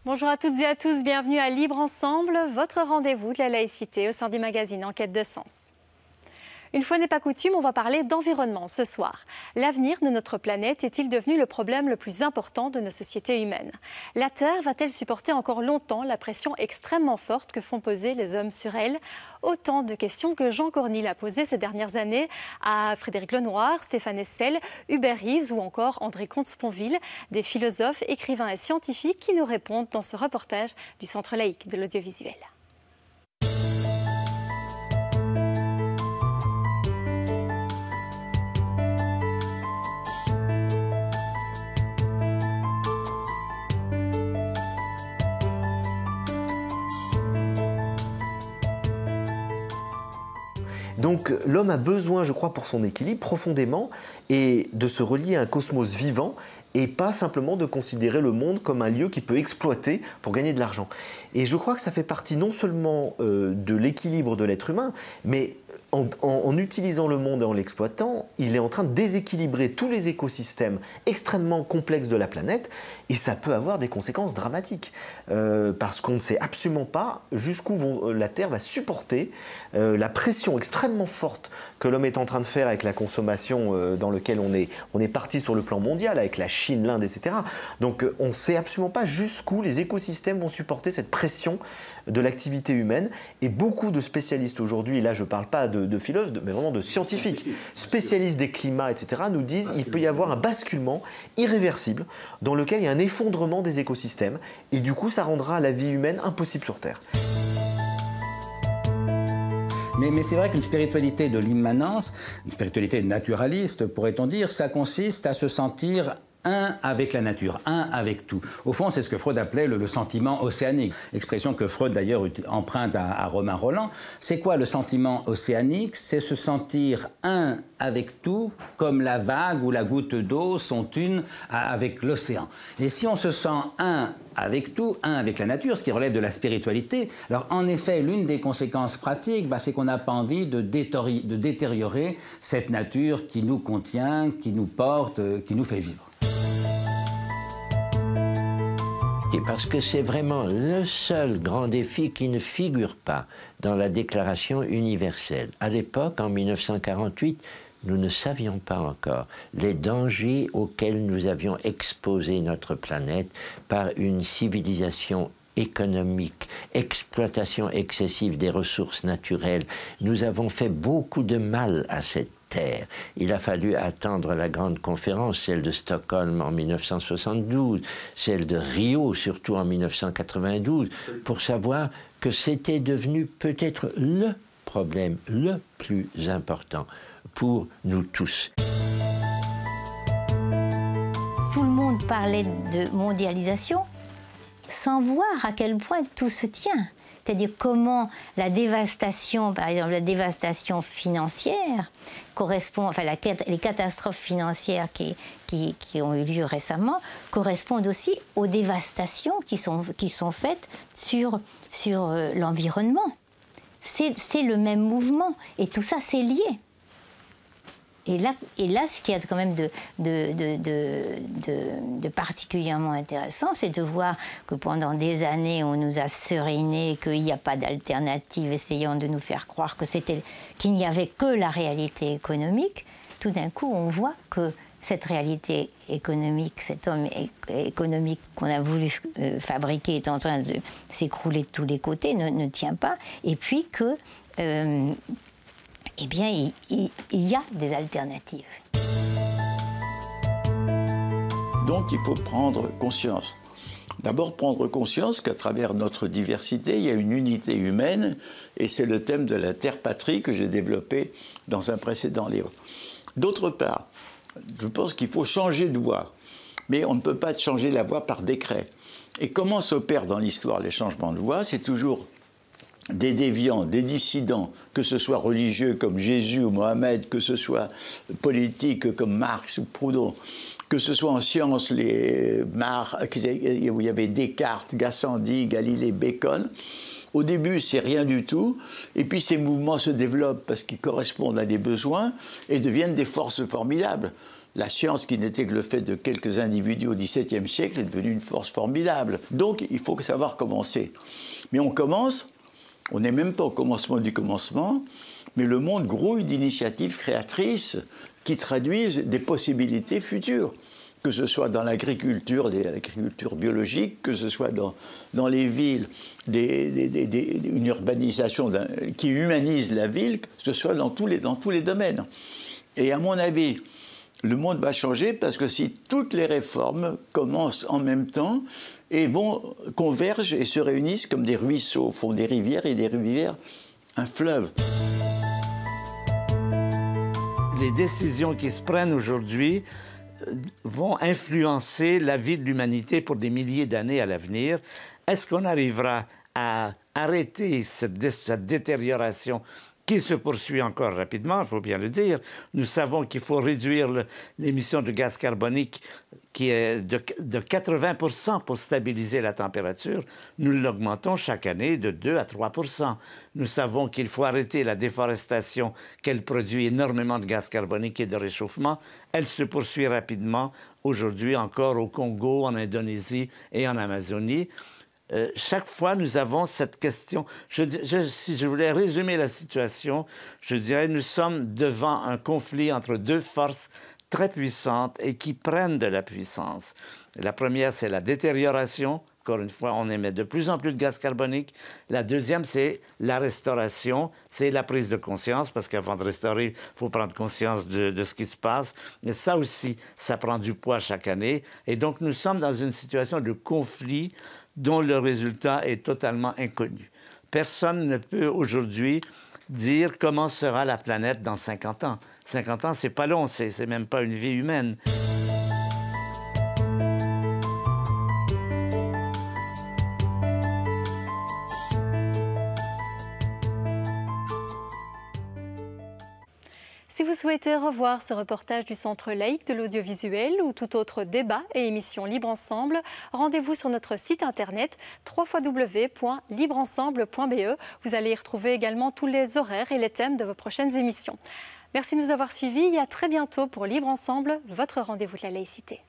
Bonjour à toutes et à tous, bienvenue à Libre Ensemble, votre rendez-vous de la laïcité au sein du magazine Enquête de Sens. Une fois n'est pas coutume, on va parler d'environnement ce soir. L'avenir de notre planète est-il devenu le problème le plus important de nos sociétés humaines? La Terre va-t-elle supporter encore longtemps la pression extrêmement forte que font peser les hommes sur elle? Autant de questions que Jean Cornille a posées ces dernières années à Frédéric Lenoir, Stéphane Hessel, Hubert Reeves ou encore André Comte-Sponville, des philosophes, écrivains et scientifiques qui nous répondent dans ce reportage du Centre laïque de l'audiovisuel. Donc l'homme a besoin, je crois, pour son équilibre profondément, et de se relier à un cosmos vivant et pas simplement de considérer le monde comme un lieu qu'il peut exploiter pour gagner de l'argent. Et je crois que ça fait partie non seulement de l'équilibre de l'être humain, mais en utilisant le monde et en l'exploitant, il est en train de déséquilibrer tous les écosystèmes extrêmement complexes de la planète, et ça peut avoir des conséquences dramatiques, parce qu'on ne sait absolument pas jusqu'où la Terre va supporter la pression extrêmement forte que l'homme est en train de faire avec la consommation dans laquelle on est parti sur le plan mondial, avec la Chine, l'Inde, etc. Donc on ne sait absolument pas jusqu'où les écosystèmes vont supporter cette pression de l'activité humaine, et beaucoup de spécialistes aujourd'hui, et là je ne parle pas de philosophes, mais vraiment de scientifiques, spécialistes des climats, etc., nous disent qu'il peut y avoir un basculement irréversible dans lequel il y a un effondrement des écosystèmes, et du coup ça rendra la vie humaine impossible sur Terre. Mais c'est vrai qu'une spiritualité de l'immanence, une spiritualité naturaliste, pourrait-on dire, ça consiste à se sentir un avec la nature, un avec tout. Au fond, c'est ce que Freud appelait le sentiment océanique. Expression que Freud, d'ailleurs, emprunte à Romain Rolland. C'est quoi le sentiment océanique? C'est se sentir un avec tout, comme la vague ou la goutte d'eau sont une avec l'océan. Et si on se sent un avec tout, un avec la nature, ce qui relève de la spiritualité, alors en effet, l'une des conséquences pratiques, c'est qu'on n'a pas envie de détériorer cette nature qui nous contient, qui nous porte, qui nous fait vivre. Parce que c'est vraiment le seul grand défi qui ne figure pas dans la Déclaration universelle. À l'époque, en 1948, nous ne savions pas encore les dangers auxquels nous avions exposé notre planète par une civilisation économique, exploitation excessive des ressources naturelles. Nous avons fait beaucoup de mal à cette terre. Il a fallu attendre la grande conférence, celle de Stockholm en 1972, celle de Rio, surtout en 1992, pour savoir que c'était devenu peut-être le problème le plus important pour nous tous. Tout le monde parlait de mondialisation sans voir à quel point tout se tient. C'est-à-dire comment la dévastation, par exemple la dévastation financière, correspond, enfin les catastrophes financières qui ont eu lieu récemment, correspondent aussi aux dévastations qui sont faites sur l'environnement. C'est le même mouvement, et tout ça c'est lié. Et là, ce qu'il y a quand même de particulièrement intéressant, c'est de voir que pendant des années, on nous a seriné qu'il n'y a pas d'alternative, essayant de nous faire croire qu'il n'y avait que la réalité économique. Tout d'un coup, on voit que cette réalité économique, cet homme économique qu'on a voulu fabriquer est en train de s'écrouler de tous les côtés, ne tient pas. Et puis que... eh bien, il y a des alternatives. Donc, il faut prendre conscience. D'abord, prendre conscience qu'à travers notre diversité, il y a une unité humaine, et c'est le thème de la terre-patrie que j'ai développé dans un précédent livre. D'autre part, je pense qu'il faut changer de voie, mais on ne peut pas changer la voie par décret. Et comment s'opère dans l'histoire les changements de voie? C'est toujours des déviants, des dissidents, que ce soit religieux comme Jésus ou Mohamed, que ce soit politique comme Marx ou Proudhon, que ce soit en sciences, où il y avait Descartes, Gassendi, Galilée, Bacon. Au début, c'est rien du tout, et puis ces mouvements se développent parce qu'ils correspondent à des besoins et deviennent des forces formidables. La science, qui n'était que le fait de quelques individus au XVIIe siècle, est devenue une force formidable. Donc, il faut savoir commencer. Mais on commence, on n'est même pas au commencement du commencement, mais le monde grouille d'initiatives créatrices qui traduisent des possibilités futures, que ce soit dans l'agriculture biologique, que ce soit dans les villes, une urbanisation qui humanise la ville, que ce soit dans tous les domaines. Et à mon avis, le monde va changer parce que si toutes les réformes commencent en même temps et convergent et se réunissent comme des ruisseaux, font des rivières et des rivières, un fleuve. Les décisions qui se prennent aujourd'hui vont influencer la vie de l'humanité pour des milliers d'années à l'avenir. Est-ce qu'on arrivera à arrêter cette détérioration qui se poursuit encore rapidement, il faut bien le dire? Nous savons qu'il faut réduire l'émission de gaz carbonique qui est de 80% pour stabiliser la température. Nous l'augmentons chaque année de 2 à 3%. Nous savons qu'il faut arrêter la déforestation, qu'elle produit énormément de gaz carbonique et de réchauffement. Elle se poursuit rapidement aujourd'hui encore au Congo, en Indonésie et en Amazonie. Chaque fois, nous avons cette question. Si je voulais résumer la situation, je dirais nous sommes devant un conflit entre deux forces très puissantes et qui prennent de la puissance. La première, c'est la détérioration. Encore une fois, on émet de plus en plus de gaz carbonique. La deuxième, c'est la restauration, c'est la prise de conscience, parce qu'avant de restaurer, il faut prendre conscience de ce qui se passe. Mais ça aussi, ça prend du poids chaque année. Et donc, nous sommes dans une situation de conflit dont le résultat est totalement inconnu. Personne ne peut aujourd'hui dire comment sera la planète dans 50 ans. 50 ans, c'est pas long, c'est même pas une vie humaine. Si vous souhaitez revoir ce reportage du Centre laïque de l'audiovisuel ou tout autre débat et émission Libre Ensemble, rendez-vous sur notre site internet www.libreensemble.be. Vous allez y retrouver également tous les horaires et les thèmes de vos prochaines émissions. Merci de nous avoir suivis et à très bientôt pour Libre Ensemble, votre rendez-vous de la laïcité.